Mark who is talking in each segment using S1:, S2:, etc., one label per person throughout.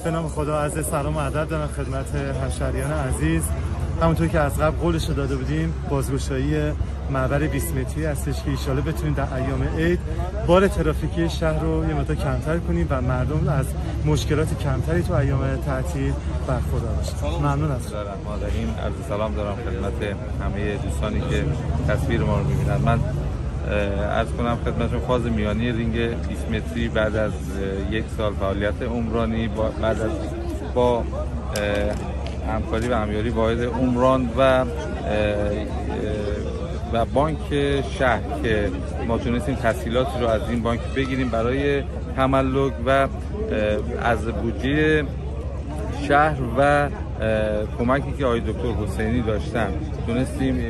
S1: به نام خدا، عرض سلام و ادب دارم خدمت همشهریان عزیز. همونطور که از قبل قولش داده بودیم، بازگشایی محور 20 متری هستش که ان شاءالله بتونیم در ایام عید بار ترافیکی شهر رو یه مقدار کمتر کنیم و مردم از مشکلات کمتری تو ایام تعطیل برخوردار باشن. ممنون از
S2: شما. ما داریم عرض سلام دارم خدمت همه دوستانی که تصویر ما رو می‌بینن. من عرض کنم خدمتشون فاز میانی رینگ 20 متری بعد از یک سال فعالیت عمرانی با همکاری و همیاری واحد عمران و بانک شهر که ما تونستیم تسهیلاتی رو از این بانک بگیریم برای تملک و از بودجه شهر و کمکی که آقای دکتر حسینی داشتن تونستیم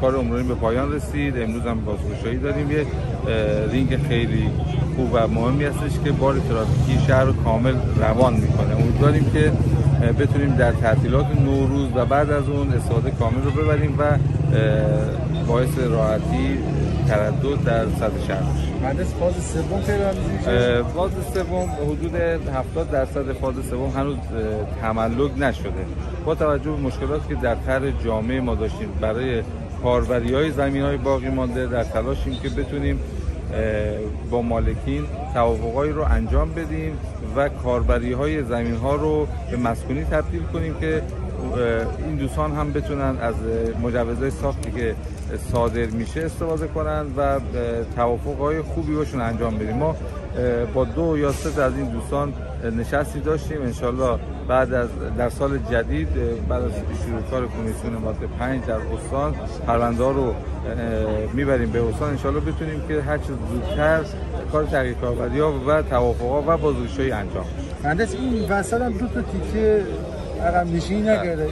S2: کار عمرانی به پایان رسید. امروز هم بازگشایی داریم. یه رینگ خیلی خوب و مهمی هستش که بار ترافیکی شهر رو کامل روان میکنه. امیدواریم که بتونیم در تعطیلات نوروز و بعد از اون استفاده کامل رو ببریم و باعث راحتی تردد در سطح شهر بشه.
S3: مهندس فاز سوم پیدا میشه؟
S2: فاز سوم حدود 70% فاز سوم هنوز تملک نشده. با توجه به مشکلاتی که در طرح جامع ما داشتیم برای کاربری‌های زمین‌های باقی مانده، در تلاشیم که بتونیم با مالکین توافقایی رو انجام بدیم و کاربری‌های زمین‌ها رو به مسکونی تبدیل کنیم که این دوستان هم بتونن از مجوزهای ساختی که صادر میشه استفاده کنن و توافقهای خوبی باشون انجام بدیم. ما با 2 یا 3 از این دوستان نشستی داشتیم. انشالله در سال جدید بعد از شروع کار کمیسیون ماده 5 در استان پرونده رو میبریم به استان. انشالله بتونیم که هر چه زودتر کار تغییر کاربری‌ها و توافقها و بازگشایی انجام بشه.
S3: مهندس این وسط هم 2 تا تیکه عقب نشینی نکرده.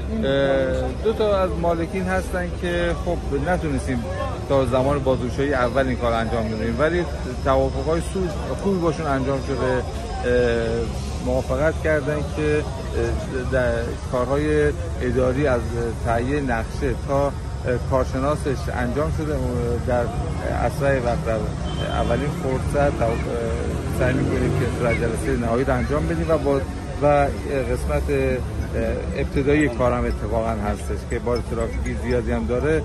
S2: 2 تا از مالکین هستن که خب نتونستیم تا زمان بازگشایی اول این کار انجام بدیم، ولی توافقهای خوبی باشون انجام شده. موافقت کردن که در کارهای اداری از تهیه نقشه تا کارشناسش انجام شده. در اسرع وقت در اولین فرصت سعی می‌کنیم که در جلسه نهایی رو انجام بدیم و قسمت ابتدایی کارم اتفاقا هستش که بار ترافیکی زیادی هم داره.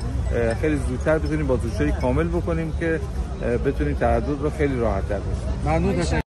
S2: خیلی زودتر بتونیم بازگشایی کامل بکنیم که بتونیم تردد رو خیلی راحت تر بشه.
S3: ممنون.